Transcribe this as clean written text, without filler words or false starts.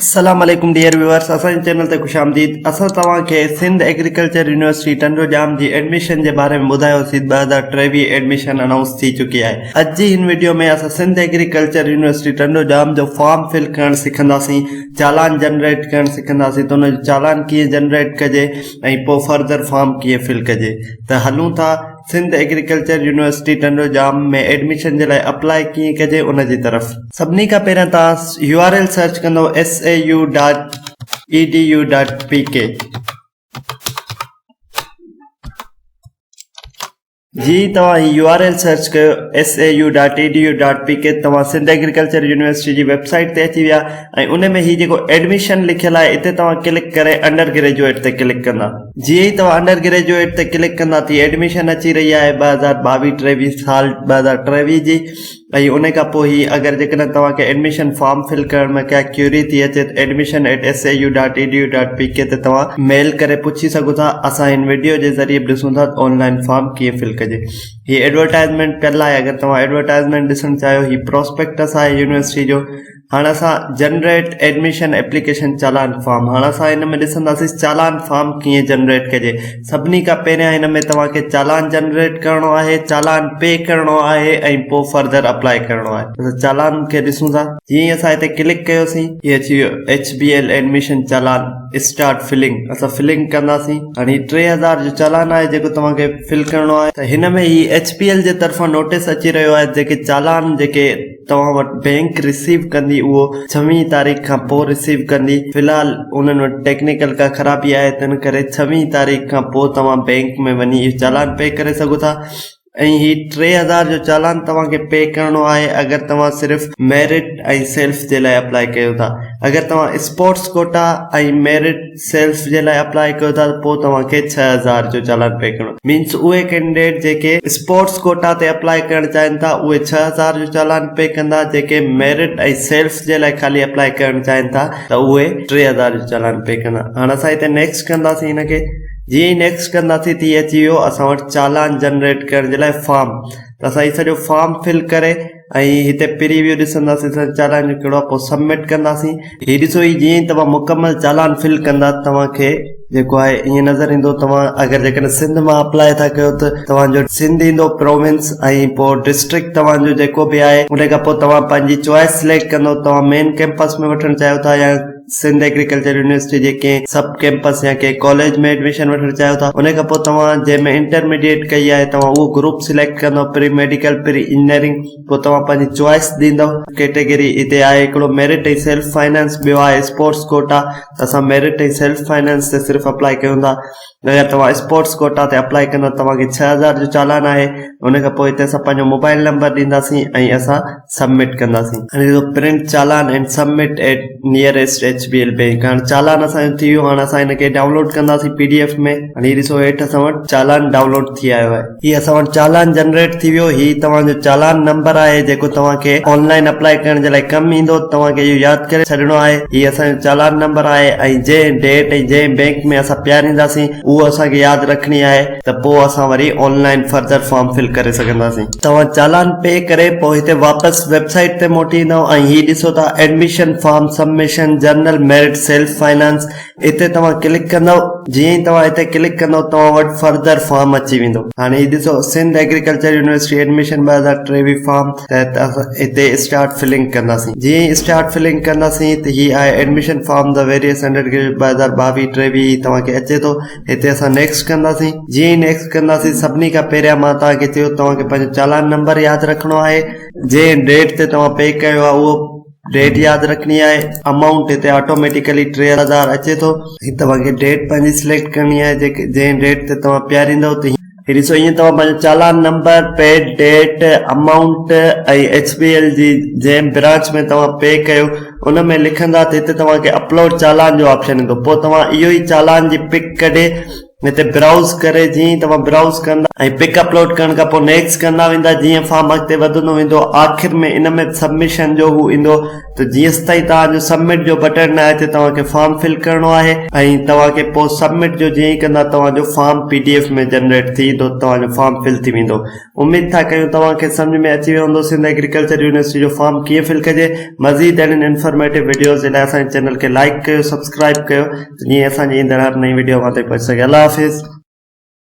अस्सलाम वालेकुम dear viewers, असांजे चैनल ते खुश आमदीद। असां तव्हांखे सिंध एग्रीकल्चर यूनिवर्सिटी टंडोजाम जी एडमिशन जे बारे में ॿुधायोसीं। 2023 एडमिशन अनाउंस थी चुकी आहे। अॼु जी हिन वीडियो में असां सिंध एग्रीकल्चर यूनिवर्सिटी टंडोजाम जो फॉर्म फिल करणु सिखंदासीं, चालान जनरेट करणु सिखंदासीं, त उन जो चालान कीअं जनरेट कजे ऐं पोइ फर्दर फॉर्म कीअं फिल कजे। त हलूं था सिंध एग्रीकल्चर यूनिवर्सिटी टंडोजाम में एडमिशन जे लाइ अप्लाई कीअं कजे उन जी तरफ़। सभिनी खां पहिरियां तव्हां URL सर्च कंदो sau.edu.pk। जी तव्हां URL सर्च कयो sau.edu.pk, तव्हां सिंध एग्रीकल्चर यूनिवर्सिटी जी वेबसाइट ते अची विया ऐं उन में ही जेको एडमिशन लिखियल आहे इते तव्हां क्लिक करे अंडर ग्रेजुएट ते क्लिक कंदा। जीअं ई तव्हां अंडर ग्रेजुएट ते क्लिक कंदा तीअं एडमिशन अची रही आहे 2022-23 साल 2023 जी। ऐं उन खां पोइ ही अगरि जेकॾहिं तव्हांखे एडमिशन फॉर्म फिल करण में क्या क्यूरी थी अचे त admission@sau.edu.pk ते तव्हां मेल करे पुछी सघो था। असां हिन वीडियो जे ज़रिए बि ॾिसूं था ऑनलाइन फॉर्म कीअं फिल कजे। ही एडवर्टाइज़मेंट पियल आहे, अगरि तव्हां एडवर्टाइज़मेंट ॾिसणु चाहियो। ही प्रोस्पेक्टस आहे यूनिवर्सिटी जो। हाणे असां जनरेट एडमिशन एप्लीकेशन चालान फॉर्म, हाणे असां हिन में ॾिसंदासीं चालान फॉर्म कीअं जनरेट कजे। सभिनी खां पहिरियां हिन में तव्हांखे चालान जनरेट करणो आहे, चालान पे करणो आहे ऐं पोइ फर्दर अप्लाई करणो आहे। चालान खे ॾिसूं था। जीअं असां हिते क्लिक कयोसीं हीअ अची वियो HBL एडमिशन चालान स्टार्ट फिलिंग। असां फिलिंग कंदासीं। हाणे 3000 जो चालान आहे जेको तव्हांखे फिल करणो आहे। त हिन में ही HPL जे तरफ़ां नोटिस अची रहियो आहे जेके चालान जेके तव्हां वटि बैंक रिसीव कंदी उहो 6 तारीख़ खां पोइ रिसीव कंदी। फ़िलहाल उन्हनि वटि टेक्निकल का ख़राबी आहे, तिन करे 6 तारीख़ खां पोइ तव्हां बैंक में वञी इहो चालान पे करे सघो था। ऐं ही 3000 जो चालान तव्हांखे पे करणो आहे अगरि तव्हां सिर्फ़ु मेरिट ऐं सेल्फ जे लाइ अप्लाई कयो था। अगरि तव्हां स्पोर्ट्स कोटा ऐं मेरिट सेल्फ जे लाइ अप्लाई कयो था त पोइ तव्हांखे 6000 जो चालान पे करणो। मीन्स उहे कैंडिडेट जेके स्पोर्ट्स कोटा ते अप्लाई करणु चाहिनि था उहे 6000 जो चालान पे कंदा। जेके मेरिट ऐं सेल्फ जे लाइ ख़ाली अप्लाई करणु चाहिनि था त उहे 3000 जो चालान पे कंदा। हाणे असां हिते नेक्स्ट कंदासीं हिनखे। जीअं ई नेक्स्ट कंदासीं तीअं अची वियो असां वटि चालान जनरेट करण जे लाइ फॉर्म। त असां हीउ सॼो फॉर्म फिल करे ऐं हिते प्रीव्यू ॾिसंदासीं चालान जो कहिड़ो आहे, पोइ सबमिट कंदासीं। हीउ ॾिसो, ही जीअं ई तव्हां मुकमल चालान फिल कंदा तव्हांखे जेको आहे ईअं नज़र ईंदो। तव्हां अगरि जेकॾहिं सिंध मां अप्लाई था कयो त तव्हांजो सिंध ईंदो प्रोविंस ऐं पोइ डिस्ट्रिक्ट तव्हांजो जेको बि आहे। उन खां पोइ तव्हां पंहिंजी चॉइस सिलेक्ट कंदो, तव्हां मेन कैंपस में वठणु चाहियो था या सिंध एग्रीकल्चर यूनिवर्सिटी जे कंहिं सब कैंपस या कंहिं कॉलेज में एडमिशन वठणु चाहियो था। उन खां पोइ तव्हां जंहिंमें इंटरमीडिएट कई आहे तव्हां उहो ग्रुप सिलेक्ट कंदो, प्री मेडिकल, प्री इंजीनियरिंग। पोइ तव्हां पंहिंजी चॉइस ॾींदव। कैटेगरी हिते आहे हिकिड़ो मेरिट ऐं सेल्फ फाइनेंस, ॿियो आहे स्पोर्ट्स कोटा। त असां मेरिट ऐं सेल्फ फाइनेंस ते सिर्फ़ु अप्लाई कयूं था। अगरि तव्हां स्पोर्ट्स कोटा ते अप्लाई कंदा तव्हांखे 6000 जो चालान आहे। उन खां पोइ हिते असां पंहिंजो मोबाइल नंबर ॾींदासीं ऐं असां सबमिट कंदासीं। हाणे print challan and submit at nearest HBL bank. हाणे चालान असांजो थी वियो। हाणे असां हिनखे डाउनलोड कंदासीं PDF में। हाणे ॾिसो हेठि असां वटि चालान डाउनलोड थी आयो आहे। हीअ असां वटि चालान जनरेट थी वियो। हीअ तव्हांजो चालान नंबर आहे जेको तव्हांखे ऑनलाइन अप्लाई करण जे लाइ कमु ईंदो। तव्हांखे इहो यादि करे छॾिणो आहे। हीअ असांजो चालान नंबर आहे ऐं जंहिं डेट ऐं जंहिं बैंक में असां पियारींदासीं उहो असांखे यादि रखणी आहे त पोइ असां वरी ऑनलाइन फर्दर फॉर्म फिल करे सघंदासीं। तव्हां चालान पे करे पोइ हिते वापसि वेबसाइट ते मोटी ईंदव ऐं हीअ ॾिसो था admission form submission general merit self finance. हिते तव्हां क्लिक कंदव। जीअं ई तव्हां हिते क्लिक कंदव तव्हां वटि फर्दर फॉर्म अची वेंदो। हाणे हीअ ॾिसो Sindh agriculture university admission 2023 form. त हिते स्टार्ट फिलिंग कंदासीं। जीअं ई स्टार्ट फिलिंग कंदासीं त हीअ आहे admission form the various undergraduate 2022-23 तव्हांखे अचे थो। हिते असां नेक्स्ट कंदासीं। जीअं ई नेक्स्ट कंदासीं सभिनी खां पहिरियां मां तव्हांखे चयो तव्हांखे पंहिंजो चालान नंबर यादि रखिणो आहे। जंहिं डेट ते तव्हां पे कयो आहे उहो डेट यादि रखणी आहे। अमाउंट हिते ऑटोमेटिकली 3000 अचे थो। तव्हांखे डेट पंहिंजी सिलेक्ट करणी आहे जेके जंहिं डेट ते तव्हां पियारींदव। त ॾिसो ईअं तव्हां पंहिंजो चालान नंबर, पेड डेट, अमाउंट ऐं HBL जी जंहिं ब्रांच में तव्हां पे कयो उन में लिखंदा त हिते तव्हांखे अपलोड चालान जो ऑप्शन ईंदो। पोइ तव्हां इहो ई चालान जी पिक कढे हिते ब्राउज़ करे जी तव्हां ब्राउज़ कंदा ऐं पिक अपलोड करण खां पोइ नेक्स्ट कंदा वेंदा, जीअं फॉर्म अॻिते वधंदो वेंदो आख़िर में इन में सबमिशन जो हू ईंदो। त जेसि ताईं तव्हांजो सबमिट जो बटन न अचे तव्हांखे फॉर्म फिल करणो आहे ऐं तव्हांखे पोइ सबमिट जो जीअं ई कंदा तव्हांजो फॉर्म PDF में जनरेट थी वेंदो, तव्हांजो फॉर्म फिल थी वेंदो। उमेद था कयूं तव्हांखे सम्झ में अची वियो हूंदो सिंध एग्रीकल्चर यूनिवर्सिटी जो फॉर्म कीअं फिल कजे। मज़ीद अहिड़नि इंफॉर्मेटिव वीडियोज़ जे लाइ असांजे चैनल खे लाइक कयो, सब्सक्राइब कयो, जीअं असांजी ईंदड़ हर नई वीडियो मां ते पहुची सघे। अल्लाह हाफ़िज़।